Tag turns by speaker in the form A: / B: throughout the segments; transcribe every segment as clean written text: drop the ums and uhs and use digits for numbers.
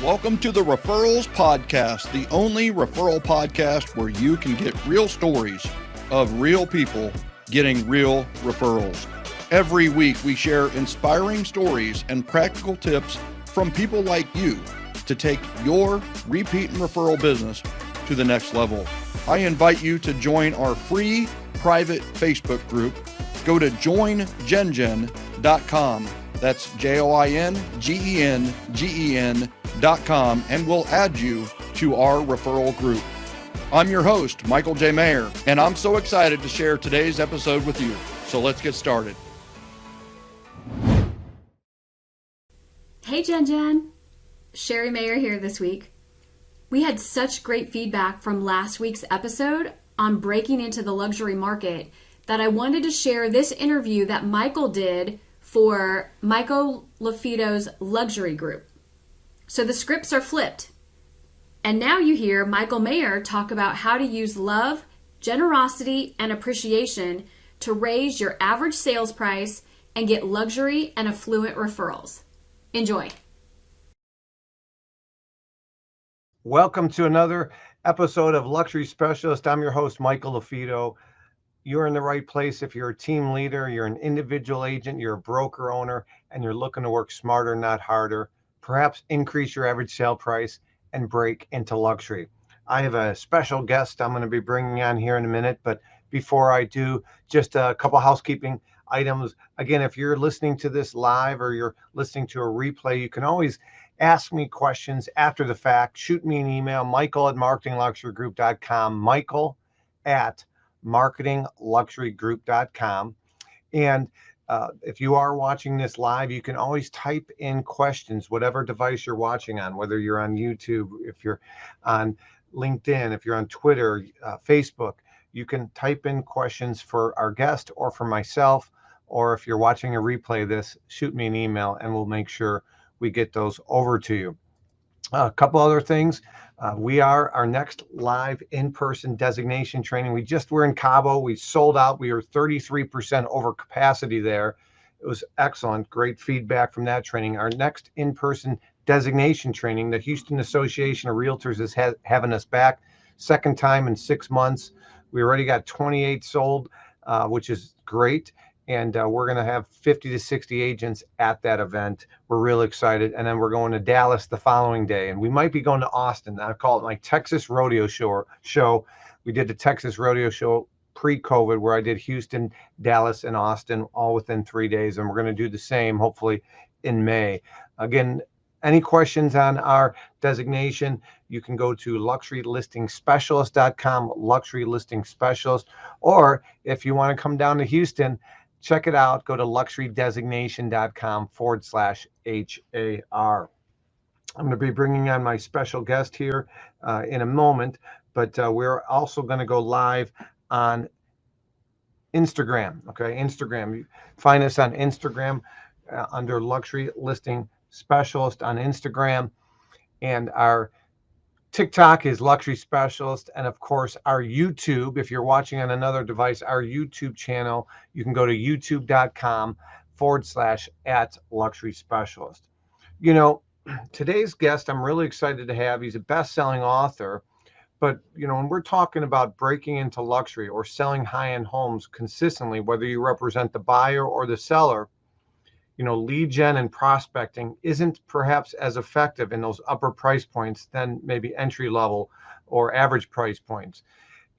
A: Welcome to the Referrals Podcast, the only referral podcast where you can get real stories of real people getting real referrals. Every week, we share inspiring stories and practical tips from people like you to take your repeat and referral business to the next level. I invite you to join our free private Facebook group. Go to joingengen.com. That's joingengen.com, and we'll add you to our referral group. I'm your host, Michael J. Maher, and I'm so excited to share today's episode with you. So let's get started.
B: Hey Jen, Sherry Mayer here this week. We had such great feedback from last week's episode on breaking into the luxury market that I wanted to share this interview that Michael did for Michael LaFido's luxury group. So the scripts are flipped. And now you hear Michael Maher talk about how to use love, generosity, and appreciation to raise your average sales price and get luxury and affluent referrals. Enjoy.
C: Welcome to another episode of Luxury Specialist. I'm your host, Michael LaFido. You're in the right place if you're a team leader, you're an individual agent, you're a broker owner, and you're looking to work smarter, not harder. Perhaps increase your average sale price and break into luxury. I have a special guest I'm going to be bringing on here in a minute, but before I do, just a couple housekeeping items. Again, if you're listening to this live or you're listening to a replay, you can always ask me questions after the fact. Shoot me an email, michael@marketingluxurygroup.com, michael@marketingluxurygroup.com. And if you are watching this live, you can always type in questions, whatever device you're watching on, whether you're on YouTube, if you're on LinkedIn, if you're on Twitter, Facebook, you can type in questions for our guest or for myself, or if you're watching a replay of this, shoot me an email and we'll make sure we get those over to you. A couple other things. Our next live in-person designation training. We're in Cabo. We sold out. We were 33% over capacity there. It was excellent. Great feedback from that training. Our next in-person designation training, the Houston Association of Realtors is having us back. Second time in 6 months. We already got 28 sold, which is great. And we're going to have 50 to 60 agents at that event. We're really excited. And then we're going to Dallas the following day. And we might be going to Austin. I call it my Texas Rodeo show. We did the Texas Rodeo show pre-COVID where I did Houston, Dallas, and Austin all within 3 days. And we're going to do the same, hopefully, in May. Again, any questions on our designation, you can go to luxurylistingspecialist.com, Luxury Listing Specialist. Or if you want to come down to Houston, check it out. Go to luxurydesignation.com/HAR. I'm going to be bringing on my special guest here in a moment, but we're also going to go live on Instagram. Okay, Instagram. You find us on Instagram under Luxury Listing Specialist on Instagram, and our TikTok is Luxury Specialist, and of course our YouTube. If you're watching on another device, our YouTube channel, you can go to youtube.com/@Luxury Specialist. You know, today's guest I'm really excited to have. He's a best-selling author, but you know, when we're talking about breaking into luxury or selling high-end homes consistently, whether you represent the buyer or the seller, you know, lead gen and prospecting isn't perhaps as effective in those upper price points than maybe entry level or average price points.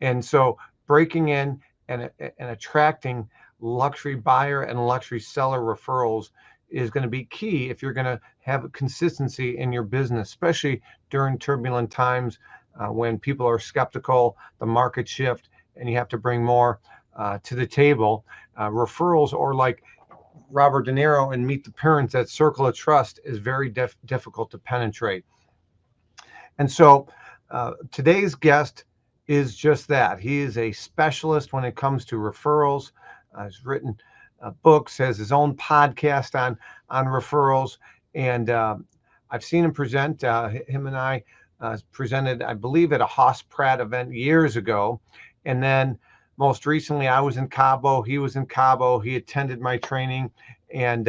C: And so breaking in and attracting luxury buyer and luxury seller referrals is going to be key if you're going to have consistency in your business, especially during turbulent times when people are skeptical, the market shift, and you have to bring more to the table. Referrals, or like Robert De Niro and Meet the Parents, that circle of trust is very difficult to penetrate. And so today's guest is just that. He is a specialist when it comes to referrals. He's written books, has his own podcast on referrals. And I've seen him present. Him and I presented, I believe, at a Haas Pratt event years ago. And then most recently, I was in Cabo. He was in Cabo. He attended my training, and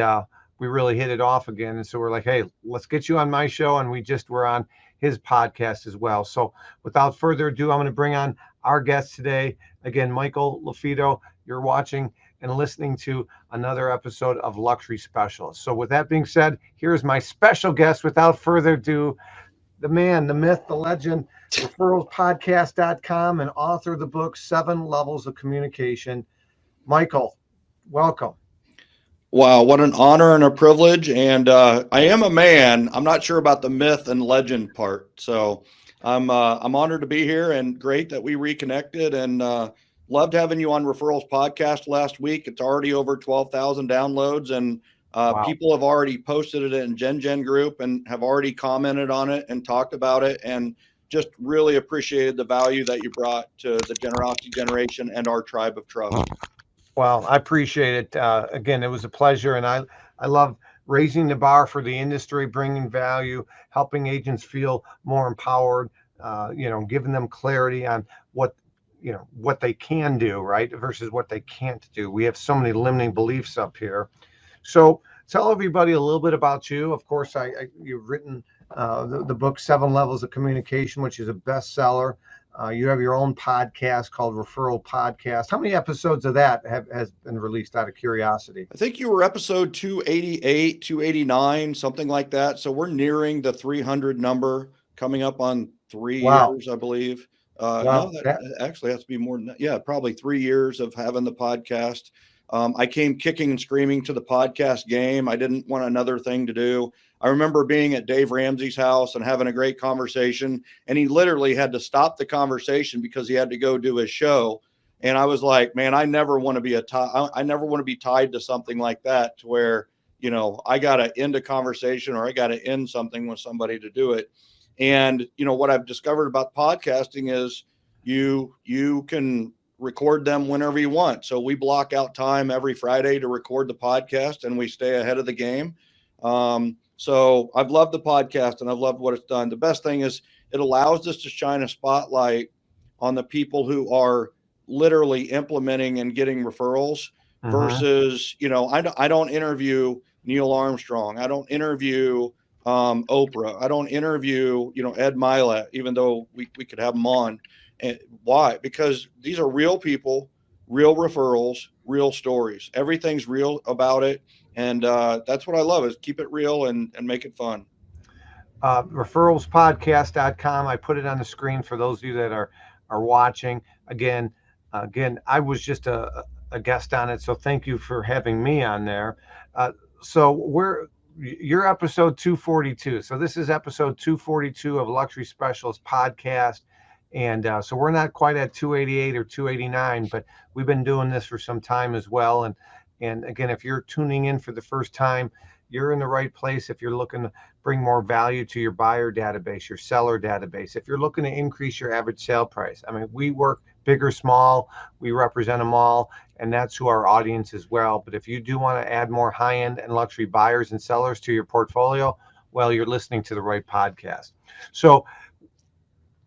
C: we really hit it off again. And so we're like, hey, let's get you on my show. And we just were on his podcast as well. So without further ado, I'm going to bring on our guest today. Again, Michael LaFido, you're watching and listening to another episode of Luxury Specialists. So with that being said, here's my special guest. Without further ado, the man, the myth, the legend, referralspodcast.com, and author of the book, 7 Levels of Communication. Michael, welcome.
A: Wow, what an honor and a privilege. And I am a man. I'm not sure about the myth and legend part. So I'm honored to be here, and great that we reconnected, and loved having you on Referrals Podcast last week. It's already over 12,000 downloads, and
C: Wow.
A: people have already posted it in Gen group and have already commented on it and talked about it, and just really appreciated the value that you brought to the generosity generation and our tribe of trust.
C: Well, I appreciate it. Again, it was a pleasure, and I love raising the bar for the industry, bringing value, helping agents feel more empowered, giving them clarity on what they can do, right, versus what they can't do. We have so many limiting beliefs up here. So tell everybody a little bit about you. Of course, you've written the book, 7 Levels of Communication, which is a bestseller. You have your own podcast called Referral Podcast. How many episodes of that has been released, out of curiosity?
A: I think you were episode 288, 289, something like that. So we're nearing the 300 number, coming up on 3 years, I believe. No, that actually has to be more than that. Yeah, probably 3 years of having the podcast. I came kicking and screaming to the podcast game. I didn't want another thing to do. I remember being at Dave Ramsey's house and having a great conversation, and he literally had to stop the conversation because he had to go do his show. And I was like, man, I never want to be tied to something like that, to where, I got to end a conversation or I got to end something with somebody to do it. And, what I've discovered about podcasting is you can record them whenever you want. So we block out time every Friday to record the podcast, and we stay ahead of the game. So I've loved the podcast, and I've loved what it's done. The best thing is it allows us to shine a spotlight on the people who are literally implementing and getting referrals versus, I don't interview Neil Armstrong. I don't interview Oprah. I don't interview, Ed Milet, even though we could have him on. And why? Because these are real people, real referrals, real stories. Everything's real about it. And that's what I love, is keep it real and make it fun.
C: Referralspodcast.com. I put it on the screen for those of you that are watching. Again, I was just a guest on it, so thank you for having me on there. So you're episode 242. So this is episode 242 of Luxury Specialist Podcast. And so we're not quite at 288 or 289, but we've been doing this for some time as well. And again, if you're tuning in for the first time, you're in the right place. If you're looking to bring more value to your buyer database, your seller database, if you're looking to increase your average sale price, I mean, we work big or small, we represent them all, and that's who our audience is well. But if you do want to add more high-end and luxury buyers and sellers to your portfolio, well, you're listening to the right podcast. So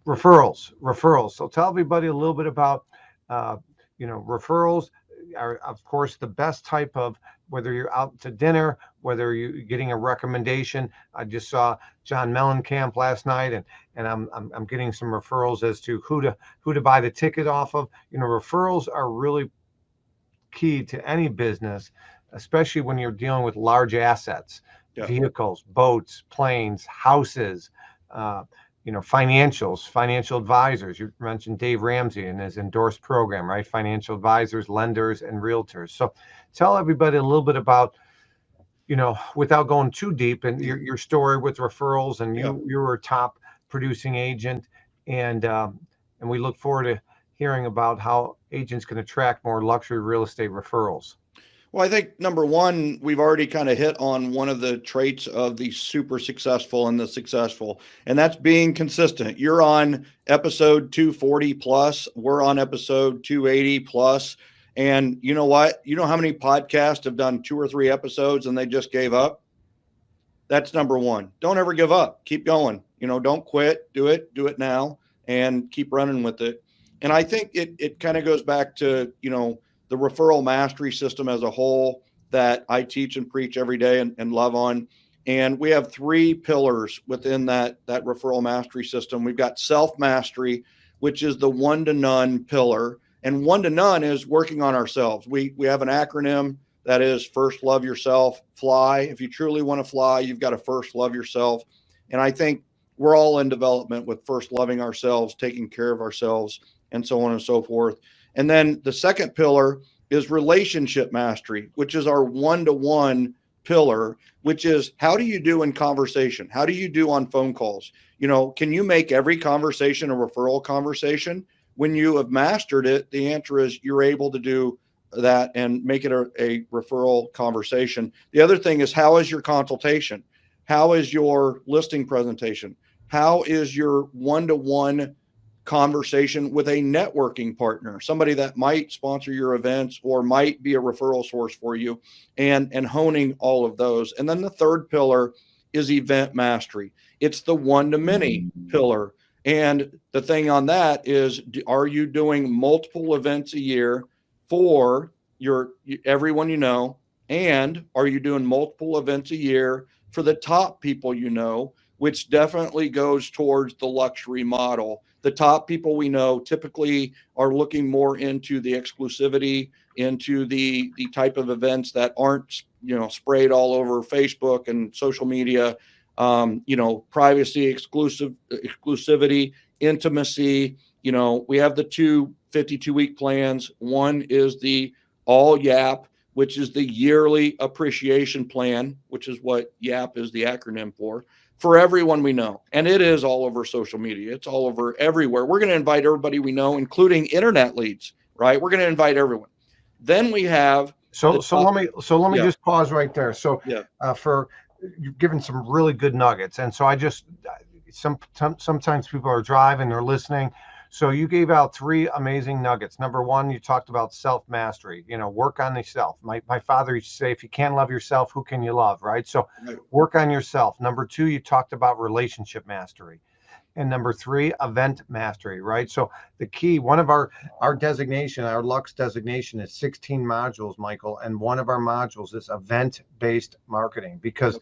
C: referrals. So tell everybody a little bit about, referrals are, of course, the best type of, whether you're out to dinner, whether you're getting a recommendation. I just saw John Mellencamp last night, and I'm getting some referrals as to who to buy the ticket off of. Referrals are really key to any business, especially when you're dealing with large assets, vehicles, boats, planes, houses, financials, financial advisors. You mentioned Dave Ramsey and his endorsed program, right? Financial advisors, lenders, and realtors. So tell everybody a little bit about, without going too deep, and your story with referrals, and you were a top producing agent, and we look forward to hearing about how agents can attract more luxury real estate referrals.
A: Well, I think number one, we've already kind of hit on one of the traits of the super successful and the successful, and that's being consistent. You're on episode 240 plus. We're on episode 280 plus. And you know what? You know how many podcasts have done 2 or 3 episodes and they just gave up? That's number one. Don't ever give up. Keep going. Don't quit. Do it now, and keep running with it. And I think it kind of goes back to, the referral mastery system as a whole. that I teach and preach every day and love on. And we have 3 pillars within that referral mastery system. We've got self-mastery, which is the 1 to none pillar. And 1 to none is working on ourselves. We have an acronym that is first love yourself, fly. If you truly want to fly, you've got to first love yourself. And I think we're all in development with first loving ourselves, taking care of ourselves, and so on and so forth. And then the second pillar is relationship mastery, which is our 1 to 1 pillar, which is how do you do in conversation? How do you do on phone calls? Can you make every conversation a referral conversation? When you have mastered it, the answer is you're able to do that and make it a referral conversation. The other thing is, how is your consultation? How is your listing presentation? How is your 1 to 1 conversation with a networking partner, somebody that might sponsor your events or might be a referral source for you, and honing all of those. And then the third pillar is event mastery. It's the 1 to many pillar. And the thing on that is, are you doing multiple events a year for everyone you know? And are you doing multiple events a year for the top people you know, which definitely goes towards the luxury model. The top people we know typically are looking more into the exclusivity, into the type of events that aren't, sprayed all over Facebook and social media. Privacy, exclusivity, intimacy. We have the 2 52-week plans. One is the all YAP, which is the yearly appreciation plan, which is what YAP is the acronym for everyone we know. And it is all over social media. It's all over everywhere. We're going to invite everybody we know, including internet leads, right? We're going to invite everyone. Then we have.
C: So let me just pause right there. So for you've given some really good nuggets. And so sometimes people are driving, they're listening. So you gave out 3 amazing nuggets. Number 1, you talked about self-mastery, work on yourself. My father used to say, if you can't love yourself, who can you love, right? So work on yourself. Number 2, you talked about relationship mastery. And number 3, event mastery, right? So the key, one of our designation, our Lux designation is 16 modules, Michael. And one of our modules is event-based marketing, because,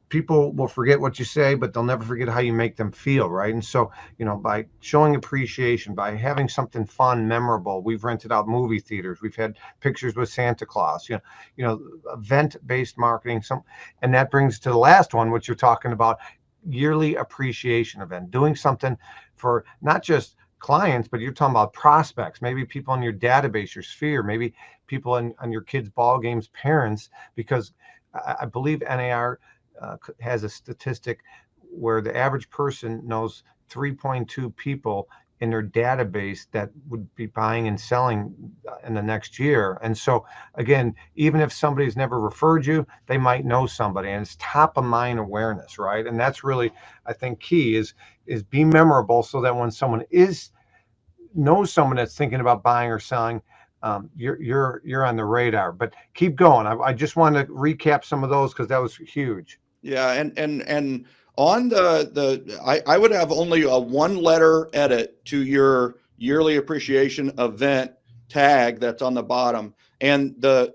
C: people will forget what you say, but they'll never forget how you make them feel, right? And so, by showing appreciation, by having something fun, memorable, we've rented out movie theaters, we've had pictures with Santa Claus, event-based marketing. And that brings to the last one, which you're talking about, yearly appreciation event, doing something for not just clients, but you're talking about prospects, maybe people in your database, your sphere, maybe people on your kids' ball games, parents, because I believe NAR has a statistic where the average person knows 3.2 people in their database that would be buying and selling in the next year. And so again, even if somebody's never referred you, they might know somebody, and it's top of mind awareness, right? And that's really, I think, key is be memorable, so that when someone knows someone that's thinking about buying or selling, you're on the radar. But keep going. I just want to recap some of those because that was huge.
A: Yeah, and on I would have only a 1-letter edit to your yearly appreciation event tag that's on the bottom, and the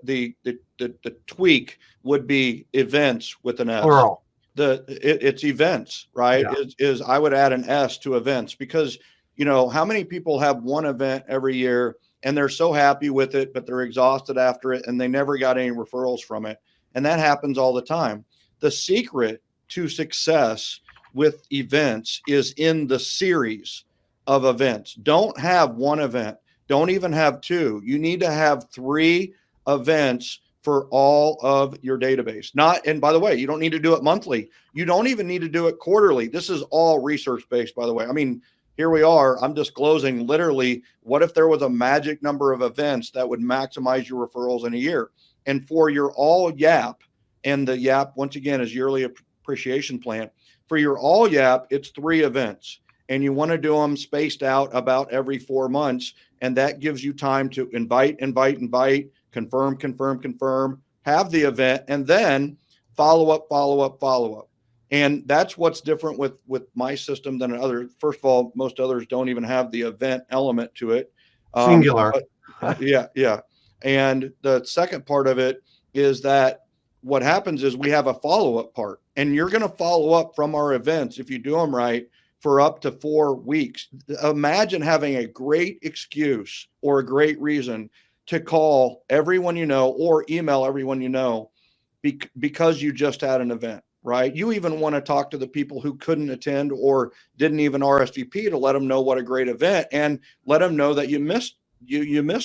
A: tweak would be events with an S.
C: Plural.
A: It's events, right?
C: Yeah.
A: I would add an S to events, because how many people have one event every year and they're so happy with it, but they're exhausted after it and they never got any referrals from it, and that happens all the time. The secret to success with events is in the series of events. Don't have 1 event. Don't even have 2. You need to have 3 events for all of your database. And by the way, you don't need to do it monthly. You don't even need to do it quarterly. This is all research-based, by the way. I mean, here we are. I'm disclosing literally, what if there was a magic number of events that would maximize your referrals in a year? And for your all YAP, and the YAP, once again, is yearly appreciation plan. For your all YAP, it's 3 events, and you want to do them spaced out about every 4 months. And that gives you time to invite, confirm, have the event, and then follow up. And that's what's different with my system than others. First of all, most others don't even have the event element to it.
C: Singular.
A: Yeah. And the second part of it is that what happens is we have a follow-up part, and you're going to follow up from our events if you do them right for up to 4 weeks. Imagine having a great excuse or a great reason to call everyone you know or email everyone you know because you just had an event, right? You even want to talk to the people who couldn't attend or didn't even RSVP to let them know what a great event, and let them know that you missed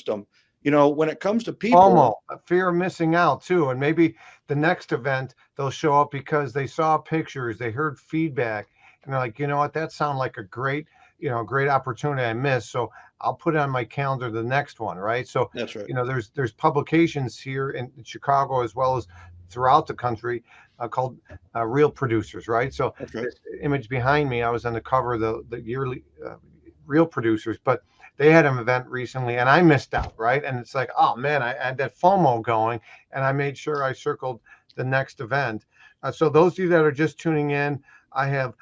A: them. When it comes to people,
C: FOMO, a fear of missing out too. And maybe the next event they'll show up because they saw pictures, they heard feedback, and they're like, you know what, that sounded like a great, great opportunity I missed. So I'll put it on my calendar the next one, right? So
A: that's right.
C: there's publications here in Chicago as well as throughout the country called Real Producers, right? So
A: That's right.
C: this image behind me, I was on the cover of the yearly Real Producers, but they had an event recently and I missed out, right? And it's like, oh man, I had that FOMO going, and I made sure I circled the next event. So those of you that are just tuning in, I have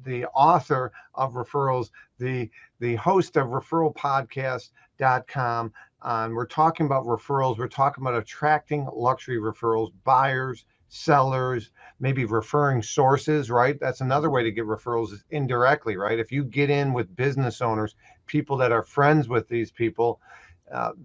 C: the author of Referrals, the host of referralpodcast.com. We're talking about referrals. We're talking about attracting luxury referrals, buyers, sellers, maybe referring sources, right? That's another way to get referrals, is indirectly, right? If you get in with business owners, people that are friends with these people,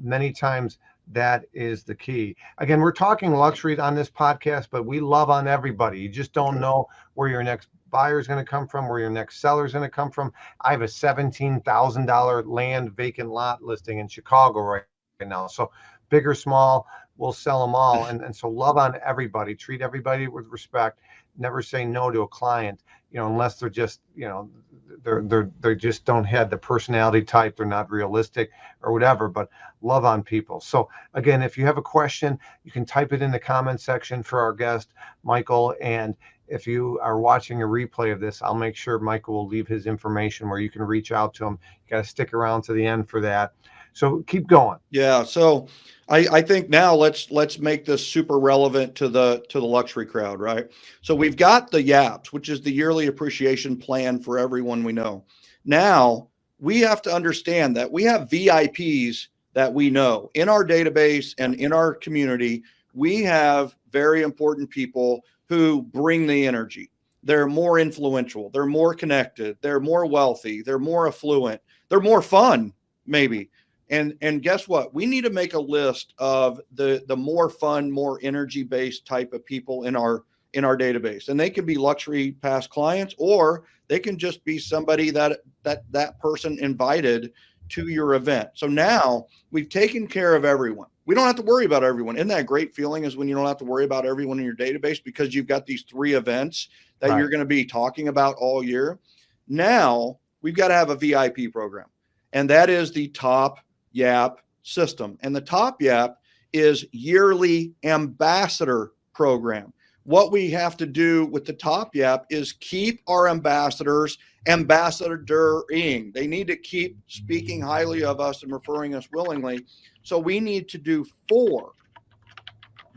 C: many times that is the key. Again, we're talking luxury on this podcast, but we love on everybody. You just don't know where your next buyer is going to come from, where your next seller is going to come from. I have a $17,000 land vacant lot listing in Chicago right now. So big or small, we'll sell them all. And so love on everybody, treat everybody with respect, never say no to a client, unless they're just, they just don't have the personality type, they're not realistic or whatever, but love on people. So again, if you have a question, you can type it in the comment section for our guest, Michael. And if you are watching a replay of this, I'll make sure Michael will leave his information where you can reach out to him. You got to stick around to the end for that. So keep going.
A: Yeah. So I think now let's make this super relevant to the luxury crowd, right? So we've got the YAPs, which is the yearly appreciation plan for everyone we know. Now we have to understand that we have VIPs that we know in our database and in our community. We have very important people who bring the energy. They're more influential, they're more connected, they're more wealthy, they're more affluent, they're more fun, maybe. And guess what? We need to make a list of the more fun, more energy-based type of people in our database. And they can be luxury past clients, or they can just be somebody that person invited to your event. So now we've taken care of everyone. We don't have to worry about everyone. Isn't that a great feeling, is when you don't have to worry about everyone in your database, because you've got these 3 events that you're going to be talking about all year. Now we've got to have a VIP program, and that is the Top YAP system. And the Top YAP is yearly ambassador program. What we have to do with the Top YAP is keep our ambassadors ambassadoring. They need to keep speaking highly of us and referring us willingly. So we need to do 4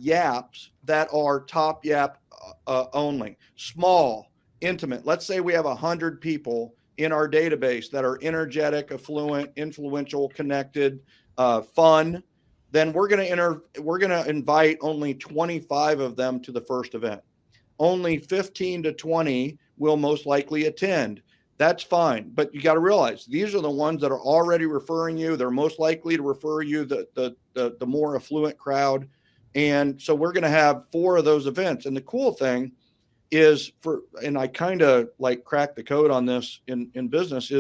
A: YAPs that are Top YAP only, small, intimate. Let's say we have 100 people in our database that are energetic, affluent, influential, connected, fun. Then we're going to invite only 25 of them to the first event. Only 15 to 20 will most likely attend. That's fine, but you got to realize these are the ones that are already referring you. They're most likely to refer you the more affluent crowd. And so we're going to have 4 of those events. And the cool thing is, and I kind of like cracked the code on this in business,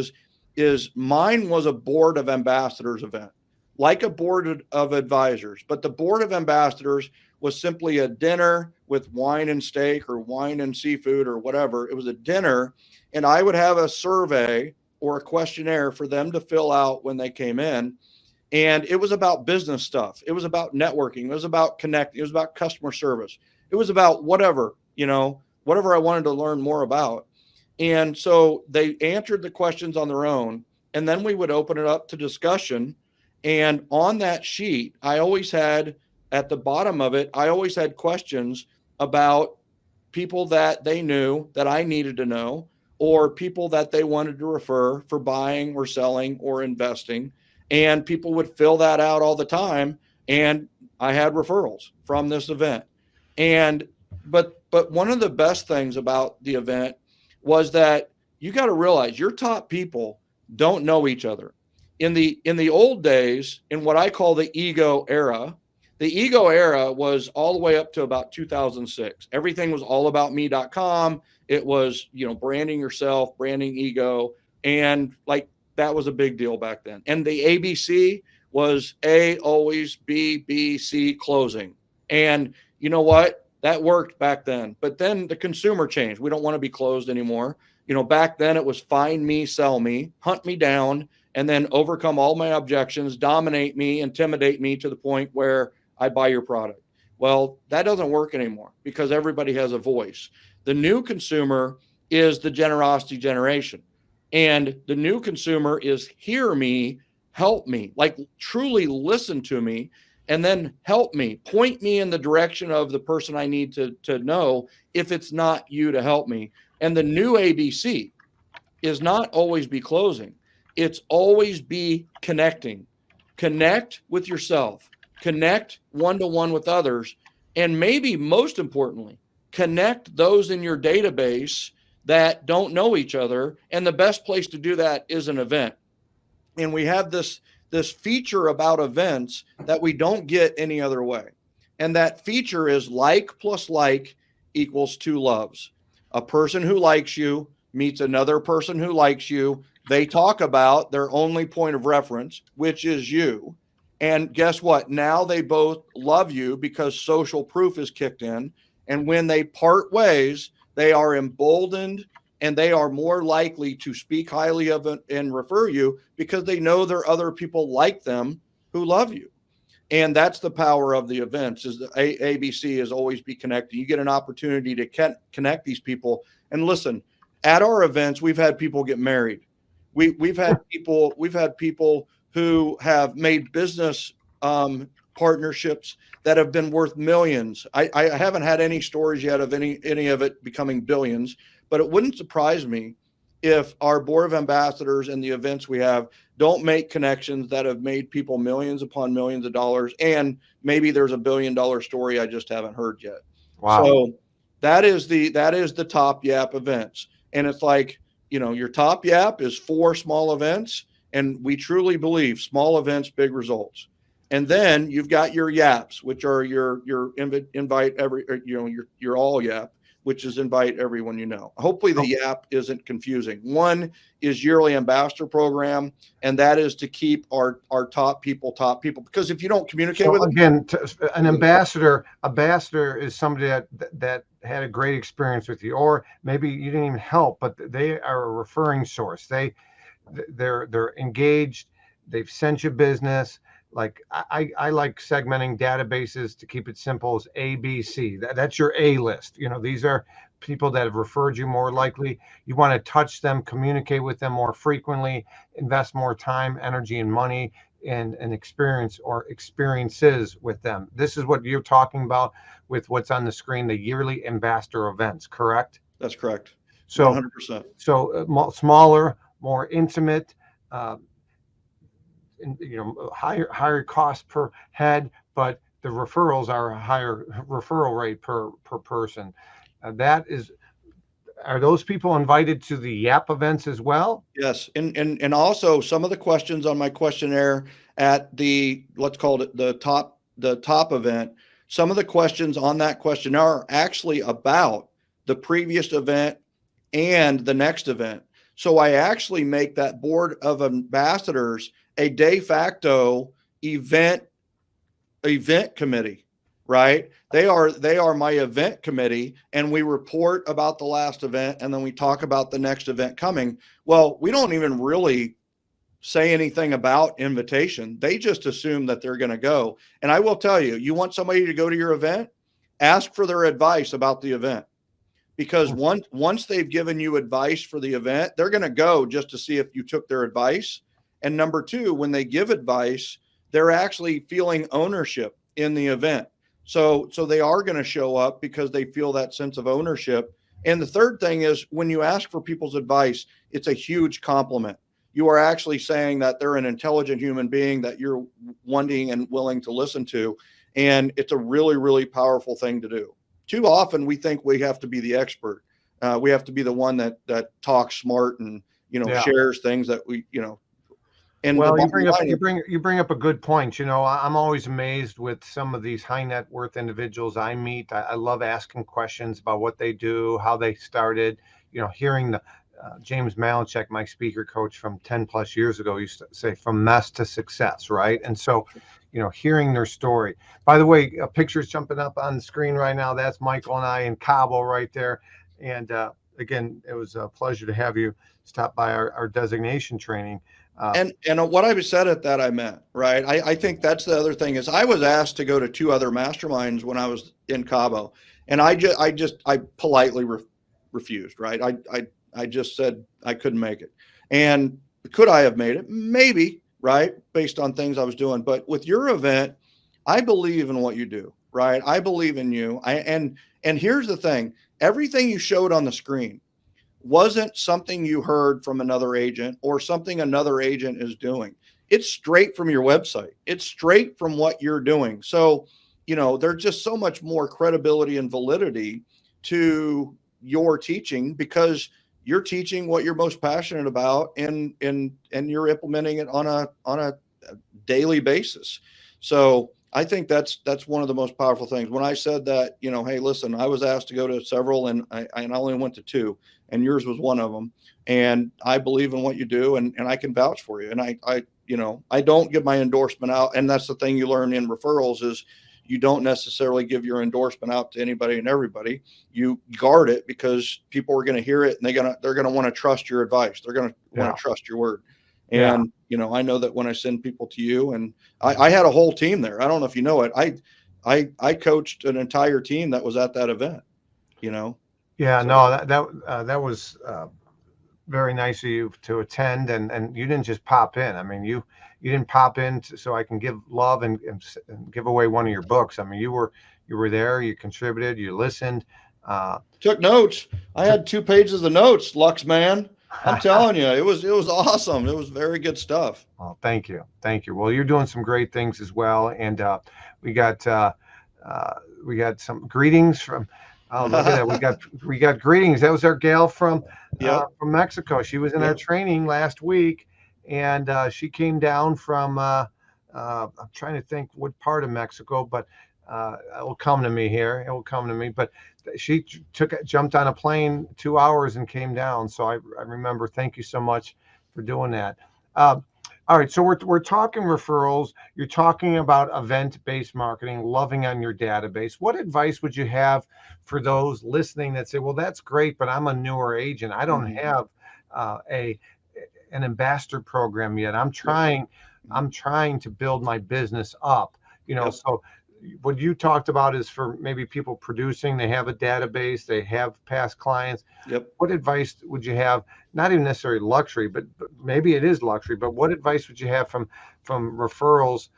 A: is mine was a board of ambassadors event, like a board of advisors, but the board of ambassadors was simply a dinner with wine and steak or wine and seafood or whatever. It was a dinner, and I would have a survey or a questionnaire for them to fill out when they came in. And it was about business stuff. It was about networking. It was about connecting. It was about customer service. It was about whatever I wanted to learn more about. And so they answered the questions on their own, and then we would open it up to discussion. And on that sheet, I always had, at the bottom of it, I always had questions about people that they knew that I needed to know, or people that they wanted to refer for buying or selling or investing. And people would fill that out all the time. and I had referrals from this event. And but one of the best things about the event was that you got to realize your top people don't know each other. In the old days, in what I call the ego era was all the way up to about 2006. Everything was all about me.com. It was, branding yourself, branding ego. And like that was a big deal back then. And the ABC was A, always, B, C, closing. And you know what? That worked back then. But then the consumer changed. We don't want to be closed anymore. Back then it was find me, sell me, hunt me down, and then overcome all my objections, dominate me, intimidate me to the point where I buy your product. Well, that doesn't work anymore because everybody has a voice. The new consumer is the generosity generation. And the new consumer is hear me, help me, like truly listen to me, and then help me, point me in the direction of the person I need to know if it's not you to help me. And the new ABC is not always be closing. It's always be connecting. Connect with yourself. Connect one-to-one with others. And maybe most importantly, connect those in your database that don't know each other. And the best place to do that is an event. And we have this feature about events that we don't get any other way. And that feature is like plus like equals two loves. A person who likes you meets another person who likes you. They talk about their only point of reference, which is you. And guess what? Now they both love you because social proof is kicked in. And when they part ways, they are emboldened and they are more likely to speak highly of it and refer you because they know there are other people like them who love you. And that's the power of the events is the ABC is always be connected. You get an opportunity to connect these people. And listen, at our events, we've had people get married. We've had people who have made business partnerships that have been worth millions. I haven't had any stories yet of any of it becoming billions, but it wouldn't surprise me if our board of ambassadors and the events we have don't make connections that have made people millions upon millions of dollars. And maybe there's $1 billion story I just haven't heard yet.
C: Wow.
A: So that is the top YAP events. And it's like, your top YAP is 4 small events. And we truly believe small events, big results. And then you've got your YAPs, which are your invite every, your all YAP, which is invite everyone you know. Hopefully the YAP isn't confusing. One is yearly ambassador program, and that is to keep our top people. Because if you don't communicate with them,
C: again, an ambassador is somebody that had a great experience with you, or maybe you didn't even help, but they are a referring source. They're engaged. They've sent you business. Like I like segmenting databases to keep it simple as A, B, C. That's your A list. These are people that have referred you more likely. You want to touch them, communicate with them more frequently, invest more time, energy, and money in an experience or experiences with them. This is what you're talking about with what's on the screen, the yearly ambassador events, correct?
A: That's correct.
C: So
A: 100%.
C: So smaller, more intimate, higher cost per head, but the referrals are a higher referral rate per person. Are those people invited to the YAP events as well?
A: Yes. And also some of the questions on my questionnaire at the, let's call it the top event, some of the questions on that questionnaire are actually about the previous event and the next event. So I actually make that board of ambassadors a de facto event committee, right? They are my event committee, and we report about the last event, and then we talk about the next event coming. Well, we don't even really say anything about invitation. They just assume that they're going to go. And I will tell you, you want somebody to go to your event, ask for their advice about the event. Because once they've given you advice for the event, they're going to go just to see if you took their advice. And number 2, when they give advice, they're actually feeling ownership in the event. So they are going to show up because they feel that sense of ownership. And the third thing is when you ask for people's advice, it's a huge compliment. you are actually saying that they're an intelligent human being that you're wanting and willing to listen to. And it's a really, really powerful thing to do. Too often we think we have to be the expert. We have to be the one that talks smart and,
C: Yeah.
A: shares things that we, and the
C: Well,
A: bottom line is,
C: you bring up a good point. I'm always amazed with some of these high net worth individuals I meet. I love asking questions about what they do, how they started. Hearing the James Malinchak, my speaker coach from 10 plus years ago, used to say from mess to success, right? And so, hearing their story. By the way, a picture's jumping up on the screen right now. That's Michael and I in Cabo right there. And again, it was a pleasure to have you stop by our designation training.
A: and what I said at that, I meant, right? I think that's the other thing is I was asked to go to 2 other masterminds when I was in Cabo, and I politely refused, right? I just said I couldn't make it. And could I have made it? Maybe, right? Based on things I was doing. But with your event, I believe in what you do, right? I believe in you. And here's the thing, everything you showed on the screen wasn't something you heard from another agent or something another agent is doing. It's straight from your website. It's straight from what you're doing. So, there's just so much more credibility and validity to your teaching because you're teaching what you're most passionate about and you're implementing it on a daily basis. So I think that's one of the most powerful things. When I said that, hey, listen, I was asked to go to several and I only went to 2 and yours was one of them. And I believe in what you do and I can vouch for you. And I don't give my endorsement out. And that's the thing you learn in referrals is you don't necessarily give your endorsement out to anybody and everybody. You guard it because people are going to hear it and they're going to want to trust your advice. They're going to want to trust your word. And, I know that when I send people to you and I had a whole team there. I don't know if you know it. I coached an entire team that was at that event,
C: Yeah,
A: So-
C: no, that was very nice of you to attend, and you didn't just pop in. I mean, you didn't pop in so I can give love and give away one of your books. I mean, you were there, you contributed, you listened,
A: took notes. I had 2 pages of notes, Lux man. I'm telling you, it was awesome. It was very good stuff.
C: Well, thank you. Well, you're doing some great things as well, and we got some greetings from. Oh, look at that! We got greetings. That was our gal from Mexico. She was in our training last week, and she came down from. I'm trying to think what part of Mexico, but it will come to me here. It will come to me. But she jumped on a plane 2 hours and came down. So I remember. Thank you so much for doing that. All right, so we're talking referrals. You're talking about event-based marketing, loving on your database. What advice would you have for those listening that say, "Well, that's great, but I'm a newer agent. I don't have an ambassador program yet. I'm trying to build my business up." So what you talked about is for maybe people producing, they have a database, they have past clients.
A: Yep.
C: What advice would you have? Not even necessarily luxury, but maybe it is luxury. But what advice would you have from referrals?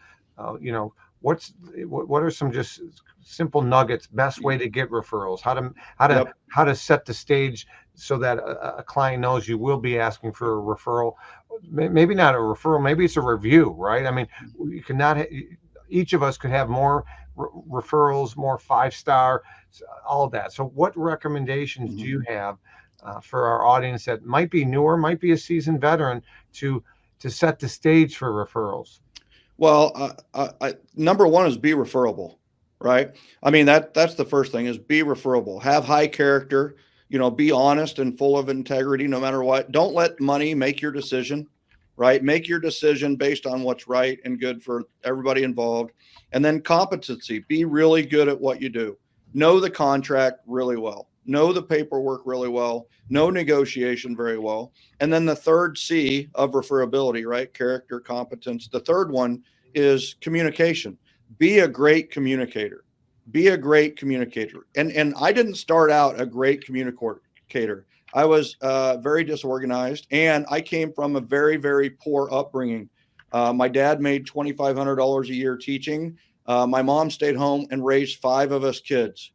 C: What are some just simple nuggets? Best way to get referrals? How to set the stage so that a client knows you will be asking for a referral. Maybe not a referral. Maybe it's a review, right? I mean, you cannot. Each of us could have more referrals, more 5-star, all of that. So what recommendations do you have for our audience that might be newer, might be a seasoned veteran to set the stage for referrals?
A: Well, number one is be referable, right? I mean, that's the first thing is be referable, have high character, be honest and full of integrity, no matter what. Don't let money make your decision. Right? Make your decision based on what's right and good for everybody involved. And then competency, be really good at what you do. Know the contract really well. Know the paperwork really well. Know negotiation very well. And then the third C of referability, right? Character, competence. The third one is communication. Be a great communicator. Be a great communicator. And I didn't start out a great communicator. I was very disorganized, and I came from a very, very poor upbringing. My dad made $2,500 a year teaching. My mom stayed home and raised 5 of us kids,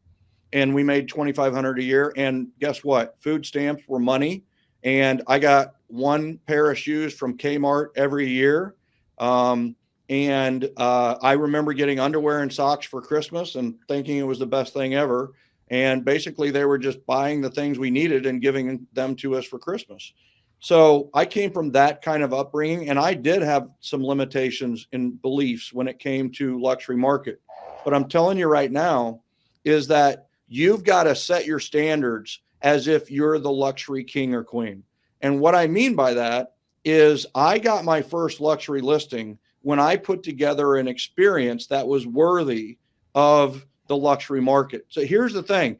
A: and we made $2,500 a year. And guess what? Food stamps were money, and I got one pair of shoes from Kmart every year. I remember getting underwear and socks for Christmas and thinking it was the best thing ever. And basically they were just buying the things we needed and giving them to us for Christmas. So I came from that kind of upbringing, and I did have some limitations in beliefs when it came to luxury market. But I'm telling you right now is that you've got to set your standards as if you're the luxury king or queen. And what I mean by that is I got my first luxury listing when I put together an experience that was worthy of the luxury market. So here's the thing.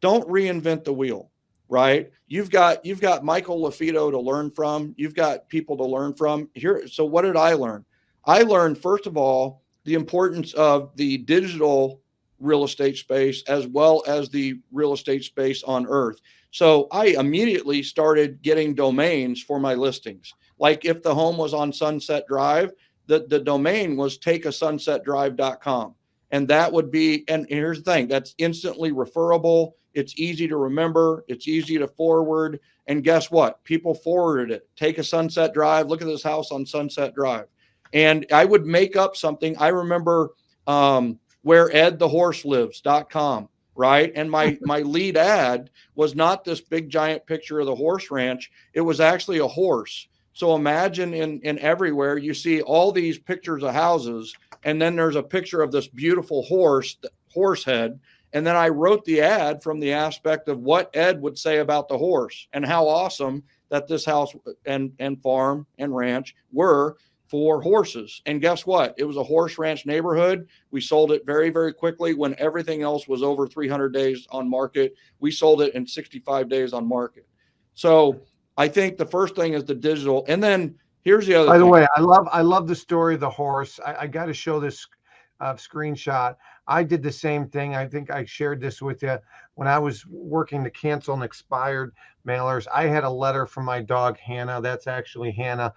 A: Don't reinvent the wheel, right? You've got Michael LaFido to learn from. You've got people to learn from here. So what did I learn? I learned, first of all, the importance of the digital real estate space as well as the real estate space on earth. So I immediately started getting domains for my listings. Like if the home was on Sunset Drive, the domain was takeasunsetdrive.com. And that would be, and here's the thing, that's instantly referable. It's easy to remember. It's easy to forward. And guess what? People forwarded it. Take a Sunset Drive. Look at this house on Sunset Drive. And I would make up something. I remember whereedthehorse.com, right? And my lead ad was not this big giant picture of the horse ranch. It was actually a horse. So imagine in everywhere you see all these pictures of houses, and then there's a picture of this beautiful horse head. And then I wrote the ad from the aspect of what Ed would say about the horse and how awesome that this house and farm and ranch were for horses. And guess what? It was a horse ranch neighborhood. We sold it very, very quickly when everything else was over 300 days on market. We sold it in 65 days on market. So I think the first thing is the digital. And then here's the other thing.
C: By the way, I love the story of the horse. I got to show this screenshot. I did the same thing. I think I shared this with you when I was working to cancel and expired mailers. I had a letter from my dog, Hannah. That's actually Hannah.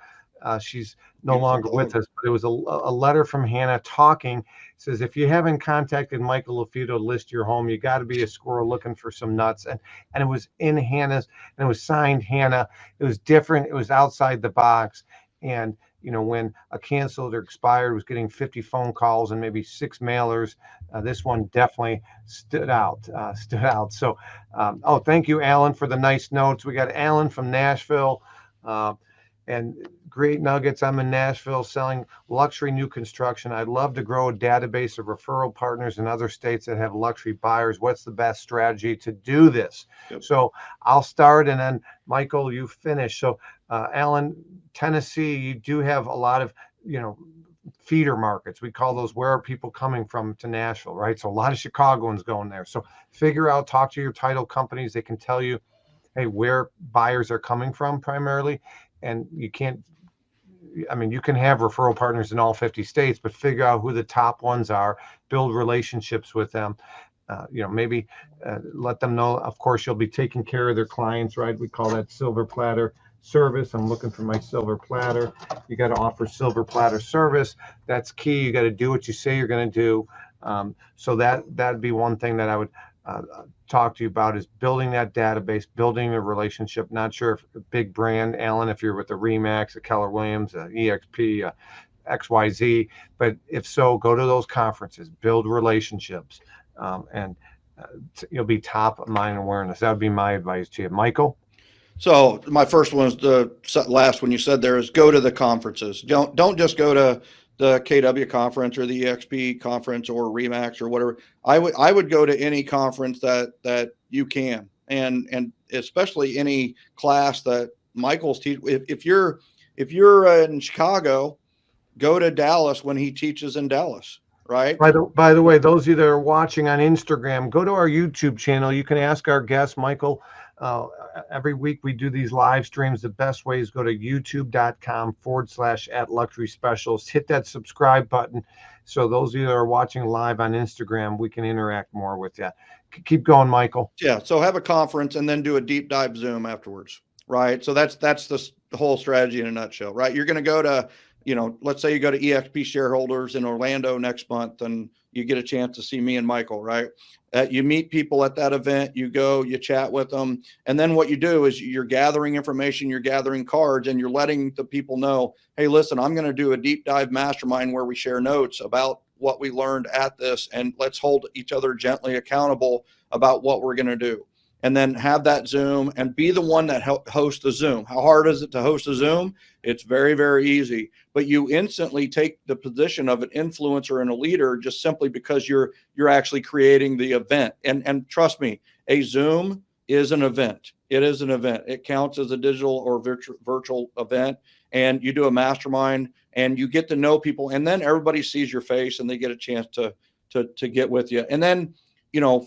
C: She's no longer with us, but it was a letter from Hannah talking. It says, if you haven't contacted Michael LaFido to list your home, you got to be a squirrel looking for some nuts. And it was in Hannah's, and it was signed Hannah. It was different. It was outside the box. And, you know, when a canceled or expired was getting 50 phone calls and maybe 6 mailers, this one definitely stood out. So, thank you, Alan, for the nice notes. We got Alan from Nashville. And great nuggets. I'm in Nashville selling luxury new construction. I'd love to grow a database of referral partners in other states that have luxury buyers. What's the best strategy to do this? Yep. So I'll start, and then Michael, you finish. So Alan, Tennessee, you do have a lot of, feeder markets. We call those, where are people coming from to Nashville, right? So a lot of Chicagoans going there. So figure out, talk to your title companies. They can tell you, hey, where buyers are coming from primarily. And you can have referral partners in all 50 states, but figure out who the top ones are, build relationships with them, maybe let them know, of course, you'll be taking care of their clients, right? We call that silver platter service. I'm looking for my silver platter. You got to offer silver platter service. That's key. You got to do what you say you're going to do. So that'd be one thing that I would talk to you about, is building that database, building a relationship. Not sure if a big brand, Alan, if you're with the Remax, a Keller Williams, a EXP, XYZ, but if so, go to those conferences, build relationships, and you'll be top of mind awareness. That would be my advice to you, Michael.
A: So my first one is the last one you said there, is go to the conferences. Don't just go to the KW conference or the EXP conference or Remax or whatever. I would go to any conference that you can, and especially any class that Michael's teaching. If you're in Chicago, go to Dallas when he teaches in Dallas, right?
C: By the way, those of you that are watching on Instagram, go to our YouTube channel. You can ask our guest, Michael. Every week we do these live streams. The best way is go to youtube.com/@luxury specialist. Hit that subscribe button. So those of you that are watching live on Instagram, we can interact more with you. Keep going, Michael.
A: Yeah. So have a conference and then do a deep dive Zoom afterwards. Right. So that's the whole strategy in a nutshell, right? You're going to go to let's say you go to EXP shareholders in Orlando next month and you get a chance to see me and Michael, right? You meet people at that event, you go, you chat with them. And then what you do is you're gathering information, you're gathering cards, and you're letting the people know, hey, listen, I'm going to do a deep dive mastermind where we share notes about what we learned at this, and let's hold each other gently accountable about what we're going to do. And then have that Zoom and be the one that hosts the Zoom. How hard is it to host a Zoom? It's very, very easy. But you instantly take the position of an influencer and a leader just simply because you're actually creating the event. And trust me, a Zoom is an event. It is an event. It counts as a digital or virtual event. And you do a mastermind and you get to know people. And then everybody sees your face and they get a chance to get with you. And then,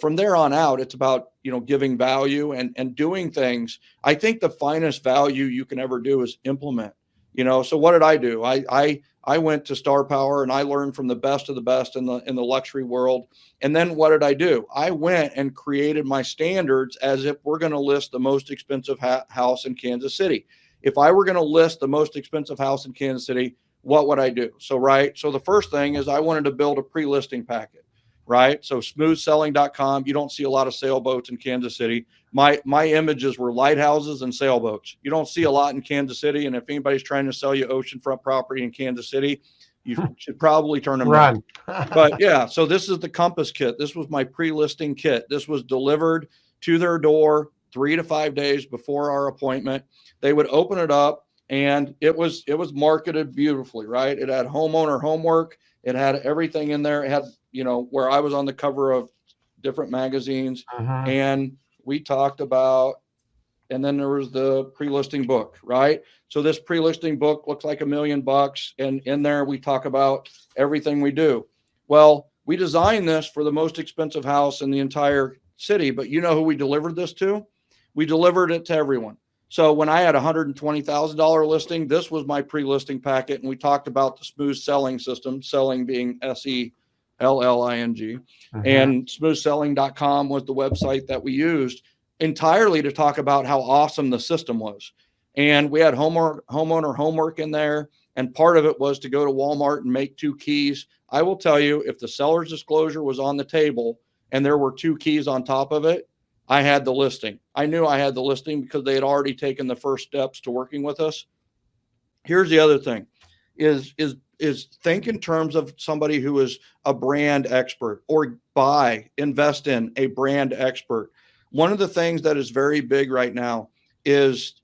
A: from there on out, it's about, giving value and doing things. I think the finest value you can ever do is implement, so what did I do? I went to Star Power and I learned from the best of the best in the luxury world. And then what did I do? I went and created my standards as if we're going to list the most expensive house in Kansas City. If I were going to list the most expensive house in Kansas City, what would I do? So the first thing is I wanted to build a pre-listing packet. Right. So smoothselling.com. You don't see a lot of sailboats in Kansas City. My images were lighthouses and sailboats. You don't see a lot in Kansas City. And if anybody's trying to sell you oceanfront property in Kansas City, you should probably turn them
C: Run.
A: But yeah, so this is the Compass kit. This was my pre-listing kit. This was delivered to their door 3 to 5 days before our appointment. They would open it up and it was marketed beautifully, right? It had homeowner homework. It had everything in there. It had, where I was on the cover of different magazines and we talked about, and then there was the pre-listing book, right? So this pre-listing book looks like $1 million. And in there, we talk about everything we do. Well, we designed this for the most expensive house in the entire city, but you know who we delivered this to? We delivered it to everyone. So when I had a $120,000 listing, this was my pre-listing packet. And we talked about the smooth selling system, selling being SELLING. And smoothselling.com was the website that we used entirely to talk about how awesome the system was. And we had homeowner homework in there. And part of it was to go to Walmart and make 2 keys. I will tell you, if the seller's disclosure was on the table and there were 2 keys on top of it, I had the listing. I knew I had the listing because they had already taken the first steps to working with us. Here's the other thing is think in terms of somebody who is a brand expert or invest in a brand expert. One of the things that is very big right now is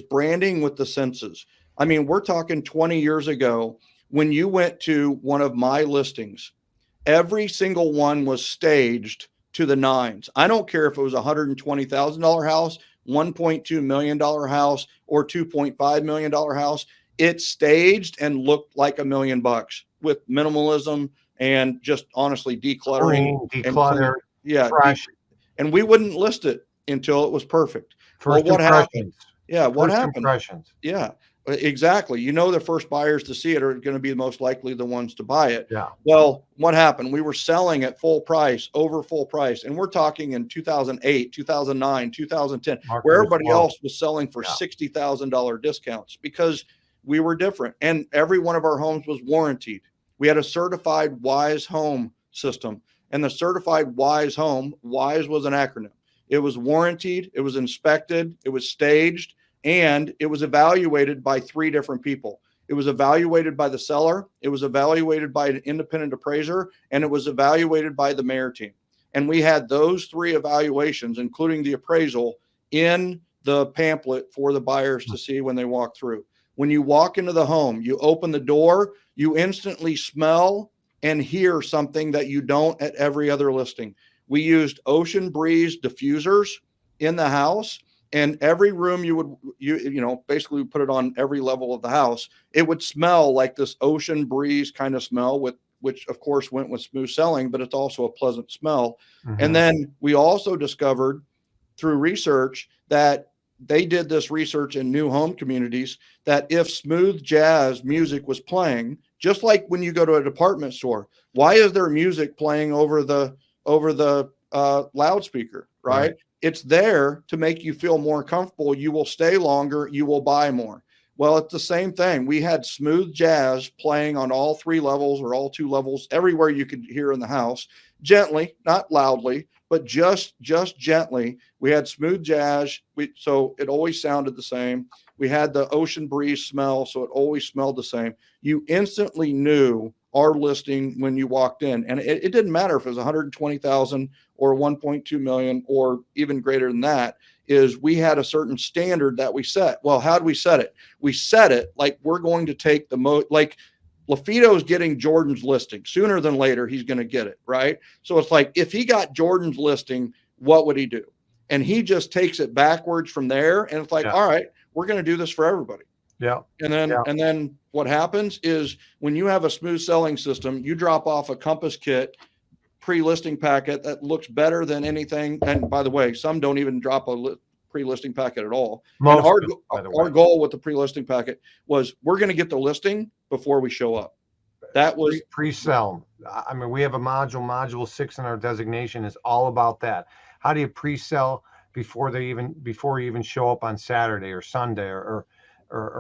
A: branding with the senses. I mean, we're talking 20 years ago when you went to one of my listings, every single one was staged to the nines. I don't care if it was a $120,000 house, $1.2 million house, or $2.5 million house. It staged and looked like $1 million with minimalism and just honestly decluttering.
C: Declutter,
A: fresh. And we wouldn't list it until it was perfect.
C: First
A: what
C: impressions.
A: happened? Yeah, what
C: First
A: happened?
C: Impressions.
A: Yeah, exactly. The first buyers to see it are going to be the most likely the ones to buy it.
C: Yeah.
A: Well, what happened? We were selling at full price, over full price. And we're talking in 2008, 2009, 2010, where everybody else was selling for $60,000 discounts because we were different. And every one of our homes was warranted. We had a certified WISE home system. And the certified WISE home, WISE was an acronym. It was warranted, it was inspected, it was staged, and it was evaluated by 3 different people. It was evaluated by the seller, it was evaluated by an independent appraiser, and it was evaluated by the mayor team. And we had those 3 evaluations, including the appraisal, in the pamphlet for the buyers to see when they walk through. When you walk into the home, you open the door, you instantly smell and hear something that you don't at every other listing. We used ocean breeze diffusers in the house, and every room you basically put it on every level of the house. It would smell like this ocean breeze kind of smell, which of course went with smooth selling, but it's also a pleasant smell. And then we also discovered through research that they did this research in new home communities that if smooth jazz music was playing, just like when you go to a department store, why is there music playing over the loudspeaker, right? It's there to make you feel more comfortable. You will stay longer. You will buy more. Well, it's the same thing. We had smooth jazz playing on all 3 levels or all 2 levels, everywhere you could hear in the house, gently, not loudly, but just gently. We had smooth jazz. So it always sounded the same. We had the ocean breeze smell, so it always smelled the same. You instantly knew our listing when you walked in, and it didn't matter if it was 120,000 or 1.2 million or even greater than that. Is we had a certain standard that we set. Well, how do we set it? We set it like we're going to take the most, like LaFido's getting Jordan's listing sooner than later. He's going to get it, right? So it's like, if he got Jordan's listing, what would he do? And he just takes it backwards from there. And it's like, all right, we're going to do this for everybody.
C: Yeah.
A: And then what happens is when you have a smooth selling system, you drop off a Compass kit pre-listing packet that looks better than anything. And by the way, some don't even drop a pre-listing packet at all.
C: Most
A: and our goal with the pre-listing packet was we're going to get the listing before we show up. That was
C: pre-sell. I mean, we have a module 6 in our designation is all about that. How do you pre-sell before you even show up on Saturday or Sunday or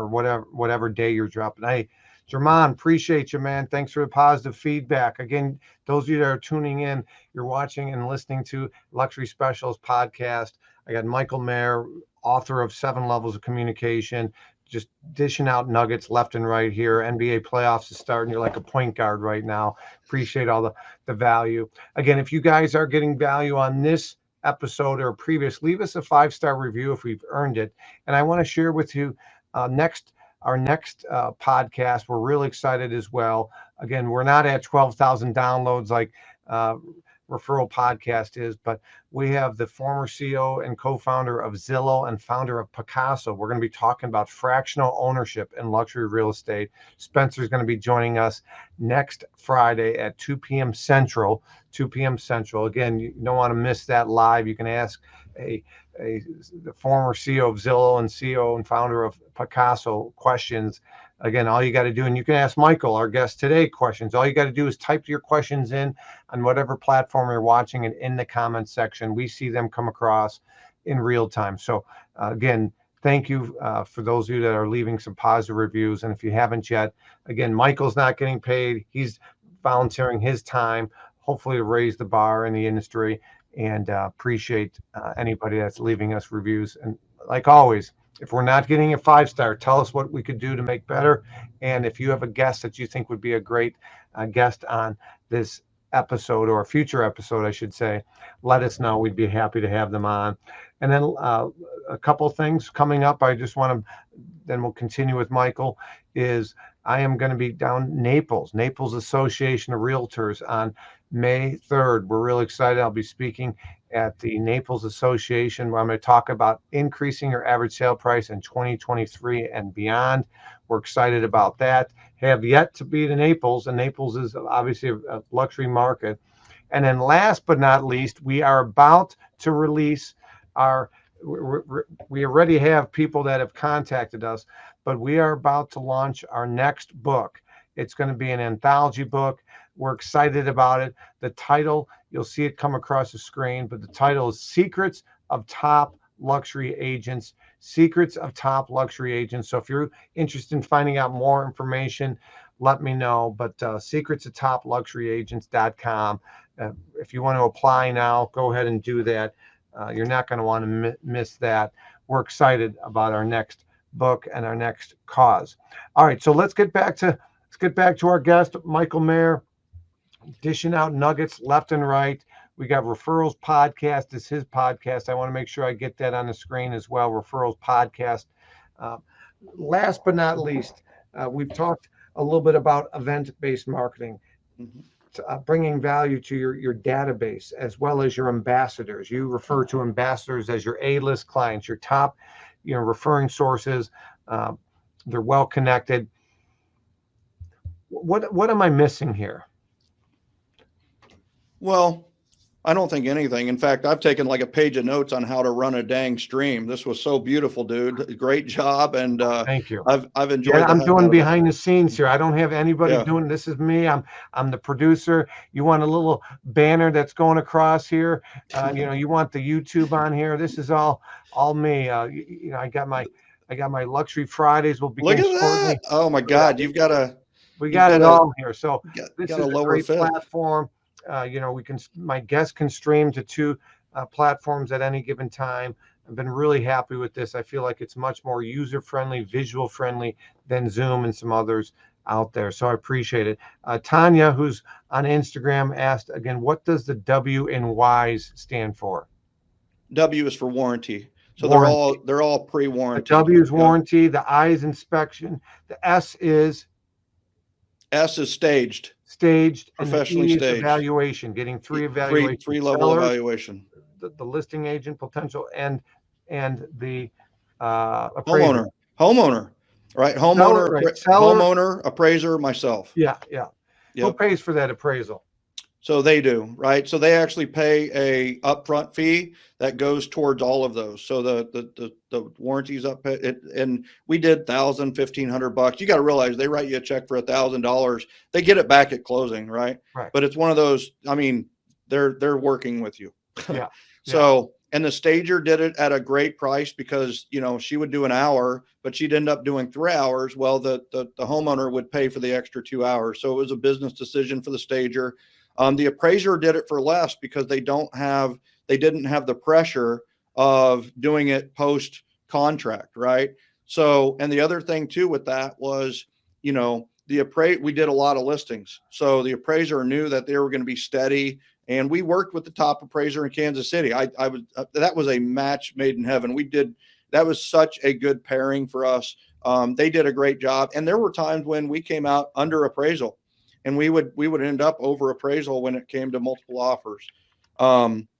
C: whatever day you're dropping? Hey, Jermon, appreciate you, man. Thanks for the positive feedback. Again, those of you that are tuning in, you're watching and listening to Luxury Specialist podcast. I got Michael Maher, author of 7 Levels of Communication, just dishing out nuggets left and right here. NBA playoffs is starting. You're like a point guard right now. Appreciate all the value. Again, if you guys are getting value on this episode or previous, leave us a 5-star review if we've earned it. And I want to share with you our next podcast. We're really excited as well. Again, we're not at 12,000 downloads like Referral Podcast is, but we have the former CEO and co-founder of Zillow and founder of Picasso. We're going to be talking about fractional ownership in luxury real estate. Spencer's going to be joining us next Friday at 2 p.m. Central. Again, you don't want to miss that live. You can ask the former CEO of Zillow and CEO and founder of Picasso questions. Again, all you got to do, and you can ask Michael, our guest today, questions. All you got to do is type your questions in on whatever platform you're watching and in the comments section. We see them come across in real time. So again, thank you for those of you that are leaving some positive reviews. And if you haven't yet, again, Michael's not getting paid. He's volunteering his time, hopefully to raise the bar in the industry, and appreciate anybody that's leaving us reviews. And like always, if we're not getting a 5-star, tell us what we could do to make better. And if you have a guest that you think would be a great guest on this episode or a future episode, I should say, let us know. We'd be happy to have them on. And then a couple things coming up. I just want to, then we'll continue with Michael, is I am going to be down Naples Association of Realtors on May 3rd. We're really excited. I'll be speaking at the Naples Association, where I'm going to talk about increasing your average sale price in 2023 and beyond. We're excited about that. Have yet to be to Naples, and Naples is obviously a luxury market. And then last but not least, we are about to release we already have people that have contacted us, but we are about to launch our next book. It's going to be an anthology book. We're excited about it. The title, you'll see it come across the screen, but the title is Secrets of Top Luxury Agents. Secrets of Top Luxury Agents. So if you're interested in finding out more information, let me know. But secretsofTopLuxuryAgents.com. If you want to apply now, go ahead and do that. You're not going to want to miss that. We're excited about our next book and our next cause. All right, so let's get back to our guest, Michael Maher, dishing out nuggets left and right. We got Referrals Podcast. This is his podcast. I want to make sure I get that on the screen as well. Referrals Podcast. Last but not least, we've talked a little bit about event-based marketing. Bringing value to your database as well as your ambassadors. You refer to ambassadors as your A-list clients, your top, referring sources. They're well connected. What am I missing here?
A: Well, I don't think anything. In fact, I've taken like a page of notes on how to run a dang stream. This was so beautiful, dude. Great job. And
C: thank you.
A: I've enjoyed.
C: Yeah, I'm doing behind the scenes here. I don't have anybody doing this. Is me. I'm the producer. You want a little banner that's going across here. You want the YouTube on here. This is all me. I got my I got my Luxury Fridays will
A: Look
C: begin
A: at that.
C: shortly.
A: Oh my God.
C: We
A: You've
C: got
A: got
C: it
A: to,
C: all here. So this
A: got
C: is
A: to
C: a
A: lower
C: great
A: fifth.
C: platform. My guests can stream to two platforms at any given time. I've been really happy with this. I feel like it's much more user-friendly, visual-friendly than Zoom and some others out there. So I appreciate it. Tanya, who's on Instagram, asked again, what does the W in WISE stand for?
A: W is for warranty. So
C: Warranty.
A: they're all
C: The
A: pre-warranted.
C: W is
A: Yep.
C: warranty. The I is inspection. The S is
A: S is staged,
C: staged, and the
A: professionally
C: E is
A: staged.
C: evaluation. Getting three evaluations:
A: Three level
C: sellers,
A: evaluation.
C: the listing agent, potential, and the appraiser.
A: Homeowner, right?
C: Seller, right? Seller.
A: Homeowner, appraiser, myself.
C: Yeah. Who
A: Yep.
C: pays for that appraisal?
A: So they do, right? So they actually pay a upfront fee that goes towards all of those. So the warranties up it, and we did $1,000-$1,500. You got to realize they write you a check for $1,000. They get it back at closing, right?
C: Right.
A: But it's one of those. I mean, they're working with you.
C: Yeah.
A: So and the stager did it at a great price because she would do an hour, but she'd end up doing 3 hours. Well, the homeowner would pay for the extra 2 hours. So it was a business decision for the stager. The appraiser did it for less because they didn't have the pressure of doing it post contract, right? So, and the other thing too with that was, we did a lot of listings. So the appraiser knew that they were going to be steady, and we worked with the top appraiser in Kansas City. That was a match made in heaven. That was such a good pairing for us. They did a great job. And there were times when we came out under appraisal, and we would end up over appraisal when it came to multiple offers.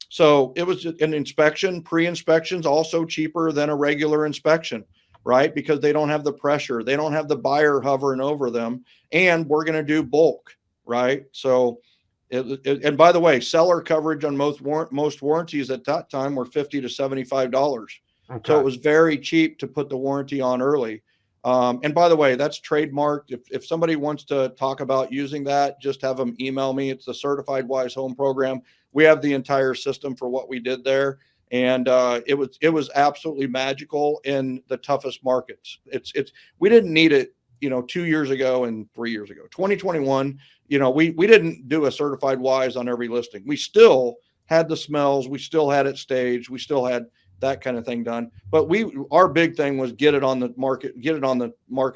A: So it was an inspection. Pre-inspection's also cheaper than a regular inspection, right? Because they don't have the pressure. They don't have the buyer hovering over them. And we're going to do bulk, right? So, and by the way, seller coverage on most warranties at that time were $50 to $75. Okay. So it was very cheap to put the warranty on early. And by the way, that's trademarked. If somebody wants to talk about using that, just have them email me. It's the Certified Wise Home Program. We have the entire system for what we did there. And it was absolutely magical in the toughest markets. We didn't need it, 2 years ago and 3 years ago. 2021, we didn't do a Certified Wise on every listing. We still had the smells. We still had it staged. We still had that kind of thing done. But our big thing was get it on the market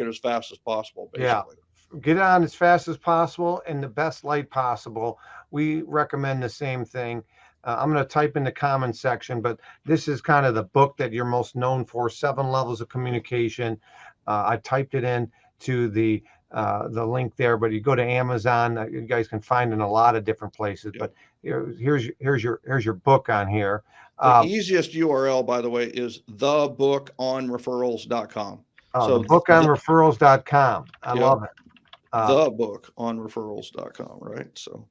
A: as fast as possible, basically.
C: Yeah. Get it on as fast as possible in the best light possible. We recommend the same thing. I'm going to type in the comment section, but this is kind of the book that you're most known for, 7 Levels of Communication. I typed it in to the link there, but you go to Amazon, you guys can find it in a lot of different places. Yep. But here's your book on here.
A: The easiest URL, by the way, is thebookonreferrals.com.
C: So thebookonreferrals.com. I love it.
A: Thebookonreferrals.com, right? So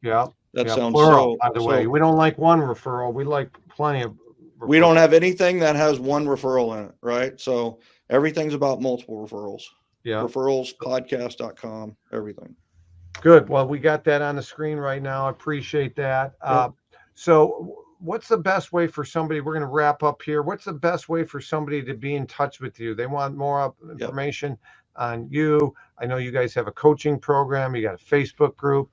A: that sounds
C: plural, by the way. We don't like one referral. We like plenty of referrals.
A: We don't have anything that has one referral in it, right? So everything's about multiple referrals. Yeah. Referralspodcast.com, everything.
C: Good. Well, we got that on the screen right now. I appreciate that. So what's the best way for somebody, we're going to wrap up here. What's the best way for somebody to be in touch with you? They want more information on you. I know you guys have a coaching program. You got a Facebook group.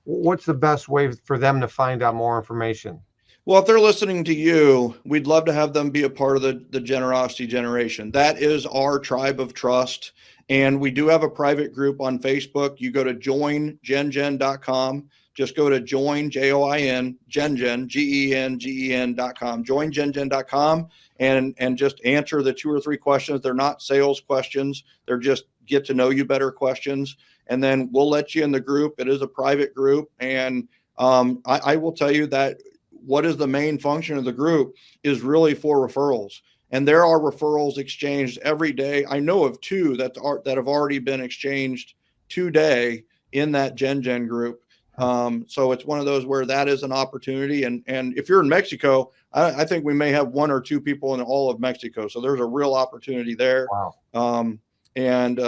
C: What's the best way for them to find out more information?
A: Well, if they're listening to you, we'd love to have them be a part of the Generosity Generation. That is our tribe of trust. And we do have a private group on Facebook. You go to joingengen.com. Just go to join, Join, Gengen, GENGEN.com, joingengen.com, and just answer the 2 or 3 questions. They're not sales questions. They're just get to know you better questions. And then we'll let you in the group. It is a private group. And I will tell you that what is the main function of the group is really for referrals. And there are referrals exchanged every day. I know of 2 that have already been exchanged today in that Gen group. So it's one of those where that is an opportunity. And if you're in Mexico, I think we may have 1 or 2 people in all of Mexico. So there's a real opportunity there.
C: Wow.
A: And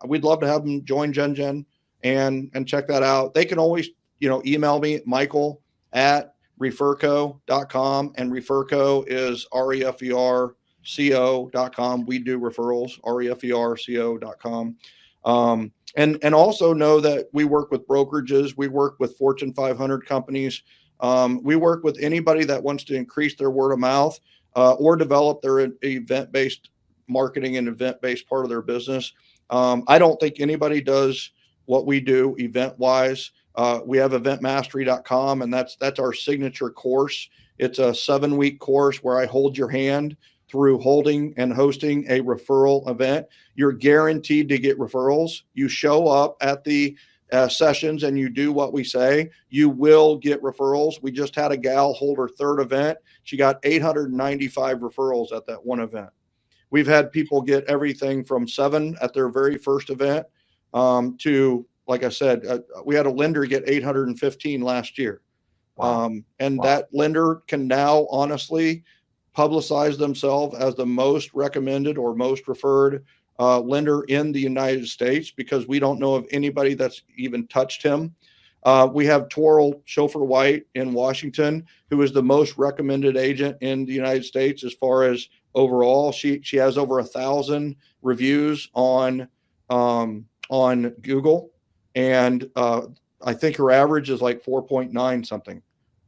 A: we'd love to have them join Gen and check that out. They can always, email me, Michael@referco.com, and Referco is REFER referralsco.com. We do referrals, referralsco.com. And also know that we work with brokerages. We work with Fortune 500 companies. We work with anybody that wants to increase their word of mouth or develop their event-based marketing and event-based part of their business. I don't think anybody does what we do event-wise. We have eventmastery.com, and that's our signature course. It's a 7-week course where I hold your hand through holding and hosting a referral event. You're guaranteed to get referrals. You show up at the sessions and you do what we say, you will get referrals. We just had a gal hold her 3rd event. She got 895 referrals at that one event. We've had people get everything from 7 at their very first event to, like I said, we had a lender get 815 last year. Wow. That lender can now honestly publicize themselves as the most recommended or most referred lender in the United States, because we don't know of anybody that's even touched him. We have Torrell Schofer White in Washington, who is the most recommended agent in the United States as far as overall. She has over 1,000 reviews on Google, and I think her average is like 4.9 something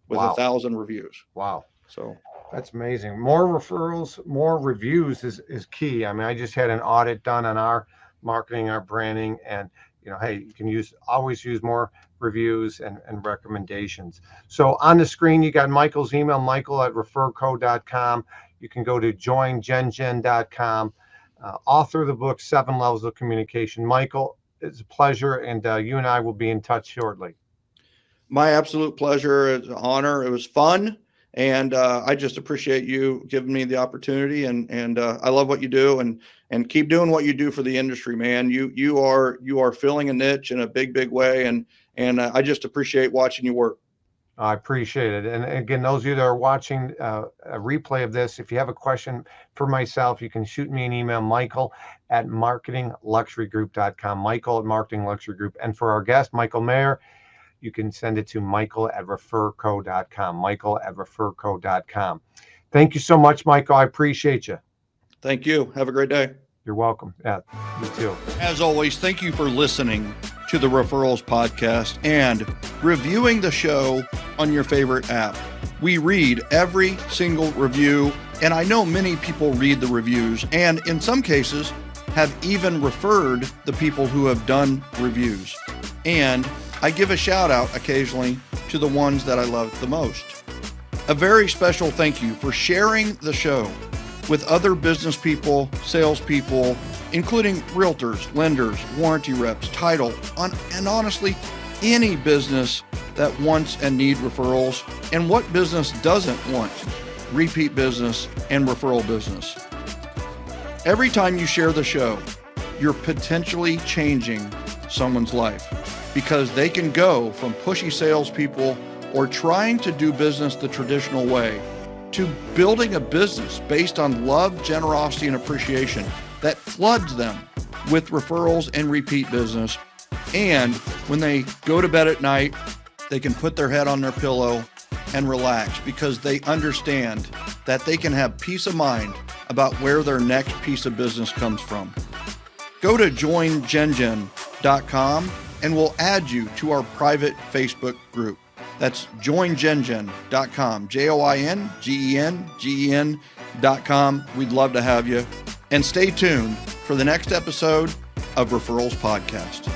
A: with 1,000 reviews. Wow. So
C: that's amazing. More referrals, more reviews is key. I mean, I just had an audit done on our marketing, our branding, and hey, you can always use more reviews and recommendations. So on the screen, you got Michael's email, michael@referco.com. You can go to joingengen.com. Author of the book, 7 Levels of Communication. Michael, it's a pleasure, and you and I will be in touch shortly.
A: My absolute pleasure. It's an honor. It was fun. And I just appreciate you giving me the opportunity, and I love what you do, and keep doing what you do for the industry, man. You are filling a niche in a big way, and I just appreciate watching you work.
C: I appreciate it. And again, those of you that are watching a replay of this, if you have a question for myself, you can shoot me an email, michael@marketingluxurygroup.com, michael@marketingluxurygroup. And for our guest, Michael Maher, you can send it to michael@referco.com, michael@referco.com. Thank you so much, Michael. I appreciate you.
A: Thank you. Have a great day.
C: You're welcome. Yeah, you too.
A: As always, thank you for listening to the Referrals Podcast and reviewing the show on your favorite app. We read every single review, and I know many people read the reviews, and in some cases have even referred the people who have done reviews. And I give a shout out occasionally to the ones that I love the most. A very special thank you for sharing the show with other business people, salespeople, including realtors, lenders, warranty reps, title, and honestly, any business that wants and need referrals, and what business doesn't want repeat business and referral business. Every time you share the show, you're potentially changing someone's life, because they can go from pushy salespeople or trying to do business the traditional way to building a business based on love, generosity, and appreciation that floods them with referrals and repeat business. And when they go to bed at night, they can put their head on their pillow and relax, because they understand that they can have peace of mind about where their next piece of business comes from. Go to joingengen.com and we'll add you to our private Facebook group. That's joingengen.com, joingengen.com. We'd love to have you. And stay tuned for the next episode of Referrals Podcast.